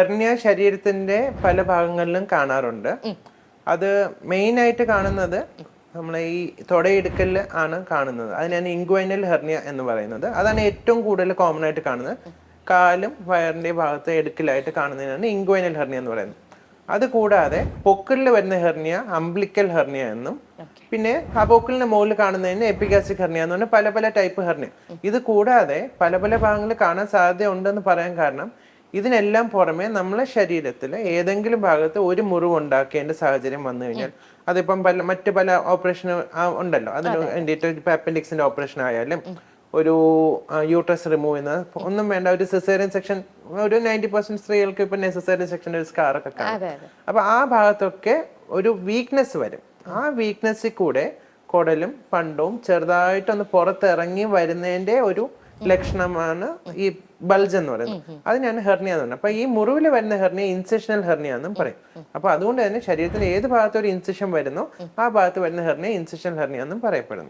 Hernia ശരീരത്തിന്റെ പല ഭാഗങ്ങളിലും കാണാറുണ്ട്. അത് മെയിൻ ആയിട്ട് കാണുന്നത് നമ്മളെ ഈ തൊടയിടുക്കലിൽ ആണ് കാണുന്നത്. അതിനാണ് ഇൻഗ്വൈനൽ ഹെർണിയ എന്ന് പറയുന്നത്. അതാണ് ഏറ്റവും കൂടുതൽ കോമൺ ആയിട്ട് കാണുന്നത്. കാലും വയറിന്റെ ഭാഗത്ത് എടുക്കലായിട്ട് കാണുന്നതിനാണ് ഇൻഗ്വൈനൽ ഹെർണിയ എന്ന് പറയുന്നത്. അത് കൂടാതെ പൊക്കിളിൽ വരുന്ന ഹെർണിയ അംബ്ലിക്കൽ ഹെർണിയ എന്നും, പിന്നെ ആ പൊക്കിളിന്റെ മുകളിൽ കാണുന്നതിന് എപ്പിഗാസ്ട്രിക് ഹെർണിയ എന്ന് പറഞ്ഞാൽ പല പല ടൈപ്പ് ഹെർണിയ. ഇത് കൂടാതെ പല പല ഭാഗങ്ങളിൽ കാണാൻ സാധ്യത ഉണ്ടെന്ന് പറയാൻ കാരണം ഇതിനെല്ലാം പുറമെ നമ്മളെ ശരീരത്തിൽ ഏതെങ്കിലും ഭാഗത്ത് ഒരു മുറിവ് ഉണ്ടാക്കേണ്ട സാഹചര്യം വന്നു കഴിഞ്ഞാൽ, അതിപ്പം മറ്റു പല ഓപ്പറേഷൻ ഉണ്ടല്ലോ, അതിന് വേണ്ടിയിട്ട് ഇപ്പം അപ്പൻഡിക്സിന്റെ ഓപ്പറേഷൻ ആയാലും ഒരു യൂട്രസ് റിമൂവ് ചെയ്യുന്നത് ഒന്നും വേണ്ട, ഒരു സിസേറിയൻ സെക്ഷൻ, ഒരു 90% സ്ത്രീകൾക്ക് ഇപ്പൊ സിസേറിയൻ സെക്ഷൻ ഒരു സ്കാറൊക്കെ കാണും. അപ്പൊ ആ ഭാഗത്തൊക്കെ ഒരു വീക്ക്നെസ് വരും. ആ വീക്ക്നെസ്സിൽ കൂടെ കുടലും പണ്ടവും ചെറുതായിട്ടൊന്ന് പുറത്തിറങ്ങി വരുന്നതിന്റെ ഒരു ലക്ഷണമാണ് ഈ ബൾജ് എന്ന് പറയുന്നത്. അതിനാണ് ഹെർണിയ എന്ന് പറയുന്നത്. അപ്പൊ ഈ മുറിവിൽ വരുന്ന ഹെർണിയ ഇൻസിഷണൽ ഹെർണിയ എന്നും പറയും. അപ്പൊ അതുകൊണ്ട് തന്നെ ശരീരത്തിൽ ഏത് ഭാഗത്ത് ഒരു ഇൻസിഷൻ വരുന്നോ ആ ഭാഗത്ത് വരുന്ന ഹെർണിയ ഇൻസിഷണൽ ഹെർണിയ എന്നും പറയപ്പെടുന്നു.